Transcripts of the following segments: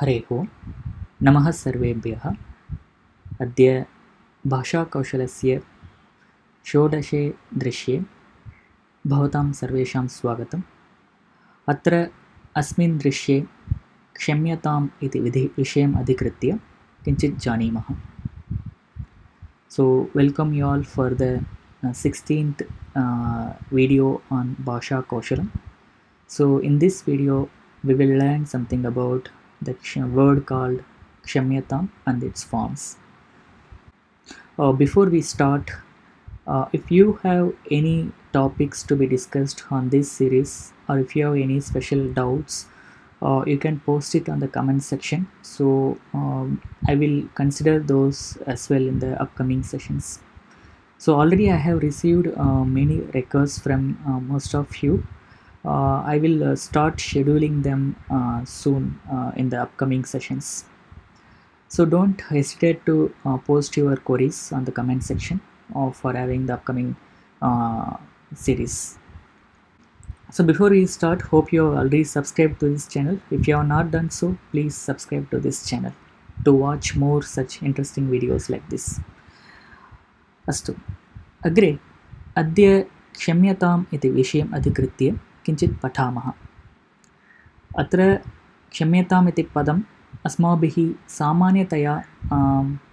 हरे ओं नमः सर्वेभ्यः। अद्य भाषाकौशलस्य षोडशे दृश्ये भवतां सर्वेषां स्वागतम्। अत्र अस्मिन् दृश्ये क्षम्यताम् इति विषयम् अधिकृत्य किञ्चित् जानीमः। So welcome you all for the 16th video on Bhasha Kaushalam. So in this video we will learn something about the word called Kshamyatam and its forms. Before we start, if you have any topics to be discussed on this series, or if you have any special doubts, you can post it on the comment section. So I will consider those as well in the upcoming sessions. So already I have received many requests from most of you. I will start scheduling them soon in the upcoming sessions. So don't hesitate to post your queries on the comment section for having the upcoming series. So before we start, hope you have already subscribed to this channel. If you have not done so, please subscribe to this channel to watch more such interesting videos like this. अस्तु, अग्रे अद्य क्षम्यताम् इति विषयम् अधिकृत्य किञ्चित् पठामः। अत्र क्षम्यताम् इति पदम् अस्माभिः सामान्यतया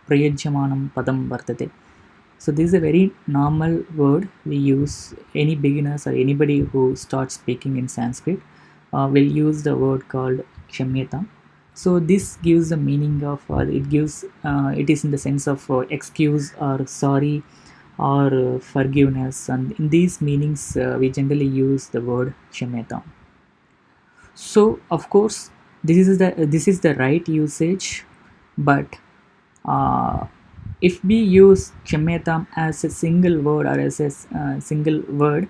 प्रयुज्यमानं पदं वर्तते. So this is a very normal word we use. Any beginners or anybody who starts speaking in Sanskrit will use the word called Kshamyatam. So this gives the meaning of it is in the sense of excuse or sorry or forgiveness, and in these meanings we generally use the word Kshamyatam. So of course this is the right usage, but if we use Kshamyatam as a single word or as a single word,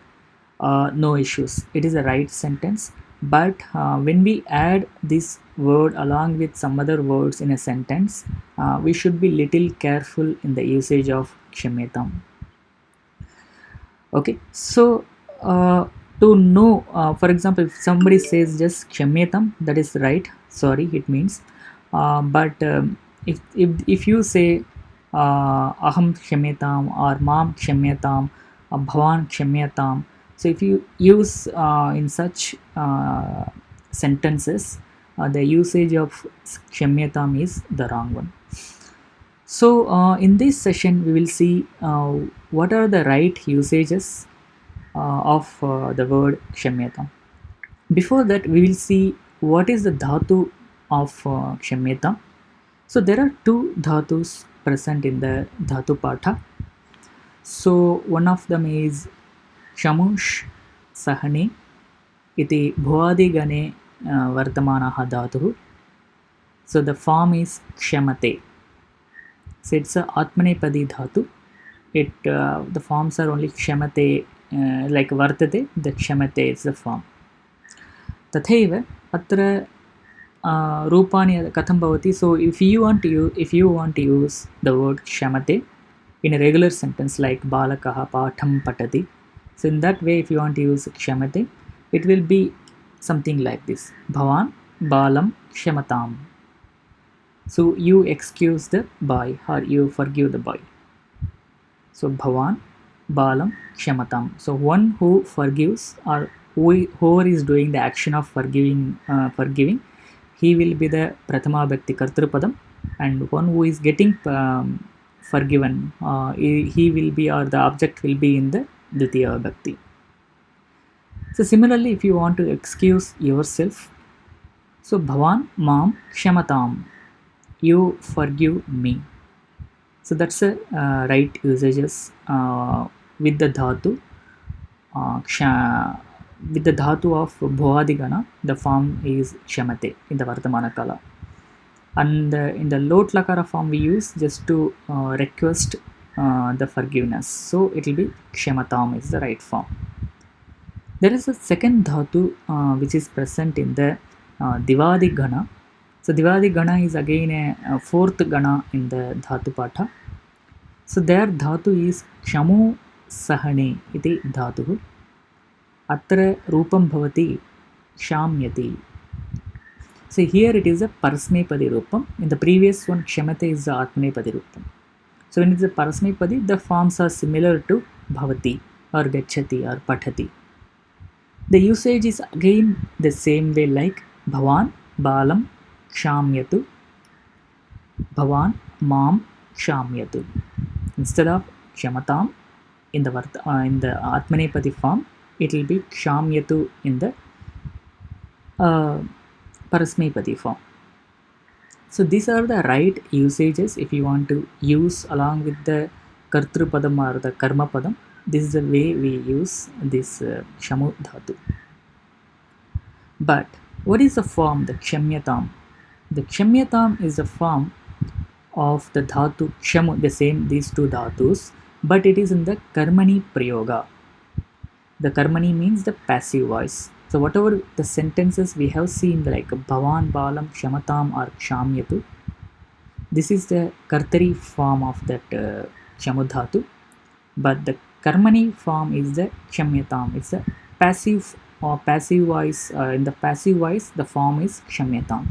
no issues. It is a right sentence. But when we add this word along with some other words in a sentence, we should be little careful in the usage of Kshamyatam. Okay, so to know, for example, if somebody says just Kshamyatam, that is right, sorry, it means. But if you say aham kshamyatam or mam kshamyatam, bhavan kshamyatam, so if you use in such sentences, the usage of kshamyatam is the wrong one. So in this session we will see what are the right usages of the word kshamyatam. Before that we will see what is the dhatu of kshamyatam. So there are two dhatus present in the dhatu patha. So one of them is kshamush sahane iti bhuadi gane vartamanaha dhatuh. So the form is kshamate. So it's a atmanepadi dhatu. The forms are only kshamate, like vartate, the kshamate is the form. Tathaiva atra रूपाणि कथं भवति. So if you want to use the word kshamate in a regular sentence like balakah patham patati, so in that way if you want to use kshamate, it will be something like this: bhavan balam kshamatam. So you excuse the boy or you forgive the boy. So bhavan balam kshamatam. So one who forgives, or whoever is doing the action of forgiving, he will be the prathama bhakti kartrupadam, and one who is getting forgiven, he will be, or the object will be in the dvitiya bhakti. So similarly, if you want to excuse yourself, so bhavan mam kshamatam, you forgive me. So that's a right usages with the dhatu with the dhatu of bhuvadigana. The form is kshamate in the vartamana kala, and in the lot lakara form we use just to request the forgiveness. So it will be kshamatam is the right form. There is a second dhatu which is present in the divadi gana. So divadi gana is again a fourth gana in the dhatu patha. So their dhatu is kshamu sahane iti dhatuh. अत्र रूपं भवति क्षाम्यति. So here it is a Parasmepadi Rupam. In the previous one, Kshamate is the Atmanepadi Rupam. So when it is a Parasmepadi, the forms are similar to Bhavati or Gachati or Pathati. The usage is again the same way like Bhavan, Balam, Kshamyatu, Bhavan, Mam, Kshamyatu. Instead of Kshamatam in the Atmanepadi form, it will be Kshamyatu in the Parasmepadi form. So these are the right usages if you want to use along with the Kartrupadam or the Karma Padam. This is the way we use this Kshamu Dhatu. But what is the form, the Kshamyatam? The Kshamyatam is the form of the Dhatu Kshamu, the same these two Dhatus, but it is in the Karmani Prayoga. The Karmani means the passive voice. So whatever the sentences we have seen like Bhavan, Balam, Kshamatam or Kshamyatu, this is the Kartari form of that Kshamudhatu, but the Karmani form is the Kshamyatam. It's a passive or passive voice. In the passive voice, the form is Kshamyatam.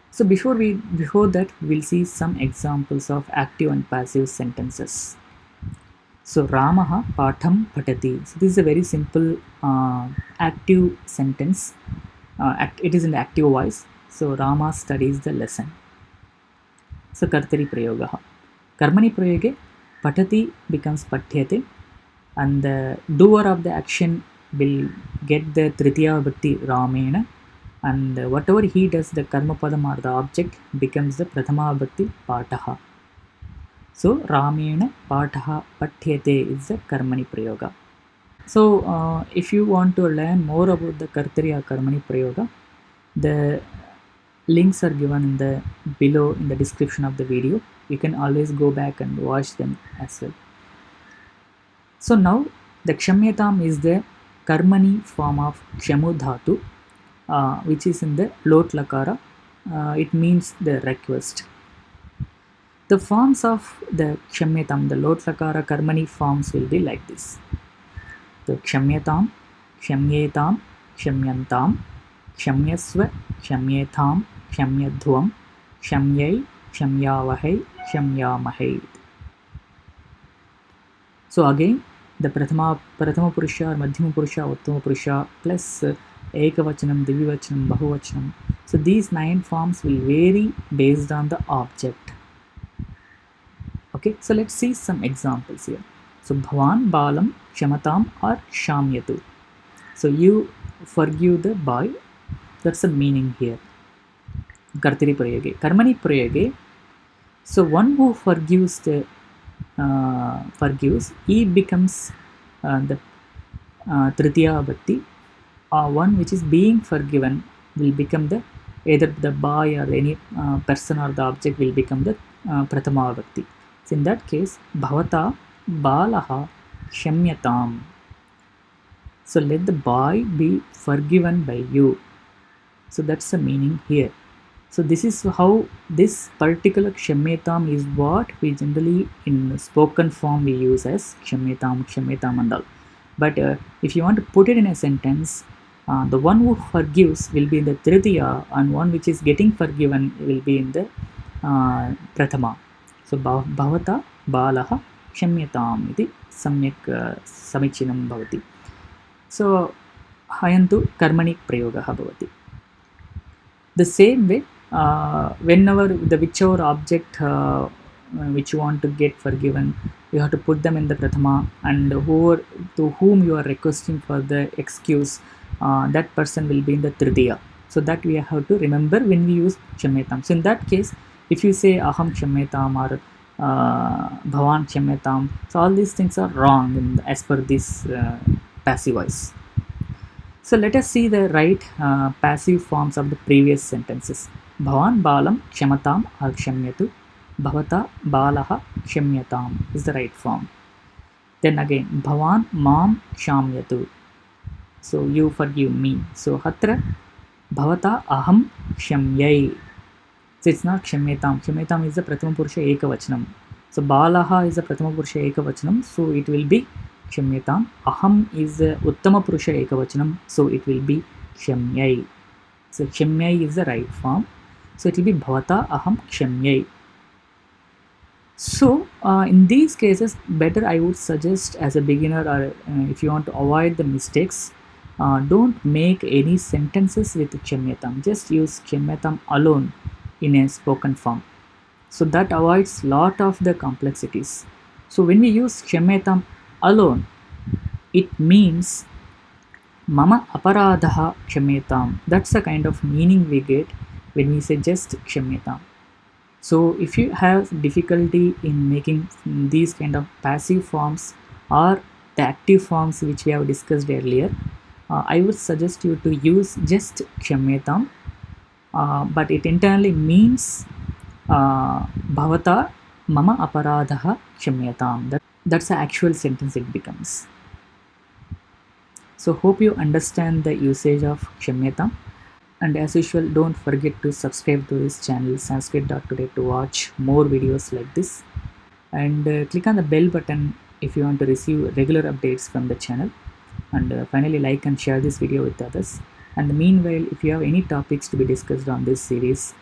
So before that, we'll see some examples of active and passive sentences. So Ramaha Patham Patati. So this is a very simple active sentence. It is in the active voice. So Rama studies the lesson. So Kartari Prayogaha. Karmani Prayoge, Patati becomes Pathyate, and the doer of the action will get the Tritiya Vibhakti Ramena, and whatever he does, the Karma Padam or the object becomes the Prathama Vibhakti Pataha. So Ramena Pataha Pathyate is the Karmani Prayoga. So if you want to learn more about the Kartari or Karmani Prayoga, the links are given in the below in the description of the video. You can always go back and watch them as well. So now the Kshamyatam is the Karmani form of Kshamu Dhatu, which is in the Lot Lakara. It means the request. The forms of the Kshamyatam, the Lot Lakara Karmani forms will be like this. The Kshamyatam, Kshamyetam, Kshamyantam, Kshamyasva, Kshamyetam, Kshamyadhvam, Kshamyai, Kshamyavahai, Kshamyamahai. So again, the Prathama Purusha or Madhyama Purusha, Uttama Purusha plus Ekavachanam, Divivachanam, Bahuvachanam. So these 9 forms will vary based on the object. Okay, so let's see some examples here. So Bhavan, Balam, Kshamatam or Kshamyatu. So you forgive the boy. That's the meaning here. Kartari Prayoge. Karmani Prayoge. So one who forgives, he becomes the Tritiya Bhakti. One which is being forgiven will become either the boy or any person or the object will become the Prathama Bhakti. So in that case, Bhavata Balaha Kshamyatam. So let the boy be forgiven by you. So that's the meaning here. So this is how this particular Kshamyatam is what we generally in spoken form we use as Kshamyatam, Kshamyatam and all. But if you want to put it in a sentence, the one who forgives will be in the Tritiya and one which is getting forgiven will be in the Prathama. So Bhavata Balaha Kshamyatam iti samyak samichinam bhavati. So Hayantu Karmani Prayogaha bhavati. The same way, whenever whichever object which you want to get forgiven, you have to put them in the Prathama, and to whom you are requesting for the excuse, that person will be in the Tritiya. So that we have to remember when we use Kshamyatam. So in that case, if you say Aham Kshamyatam or Bhavan Kshamyatam, so all these things are wrong as per this passive voice. So let us see the right passive forms of the previous sentences. Bhavan Balam Kshamatam or Kshamyatu. Bhavata Balaha Kshamyatam is the right form. Then again, Bhavan Mam Kshamyatu. So you forgive me. So Hatra Bhavata Aham Kshamyai. So it's not Kshamyatam. Kshamyatam is the Prathama Purusha Ekavachanam. So Balaha is the Prathama Purusha Ekavachanam. So it will be Kshamyatam. Aham is the Uttama Purusha Ekavachanam. So it will be Kshamyai. So Kshamyai is the right form. So it will be Bhavata Aham Kshamyai. So in these cases, better I would suggest as a beginner, or if you want to avoid the mistakes, don't make any sentences with Kshamyatam. Just use Kshamyatam alone in a spoken form. So that avoids lot of the complexities. So when we use Kshamyatam alone, it means Mama aparadha kshamyatam. That's the kind of meaning we get when we say just kshamyatam. So if you have difficulty in making these kind of passive forms or the active forms which we have discussed earlier, I would suggest you to use just kshamyatam, but it internally means bhavata mama aparadha kshamyatam. That's the actual sentence it becomes. So hope you understand the usage of kshamyatam. And as usual, don't forget to subscribe to this channel Sanskrit.today to watch more videos like this. And click on the bell button if you want to receive regular updates from the channel. And finally, like and share this video with others. And meanwhile, if you have any topics to be discussed on this series,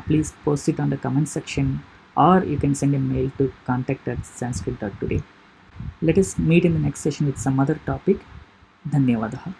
please post it on the comment section, or you can send a mail to contact@sanskrit.today. Let us meet in the next session with some other topic. Dhanyavadaha.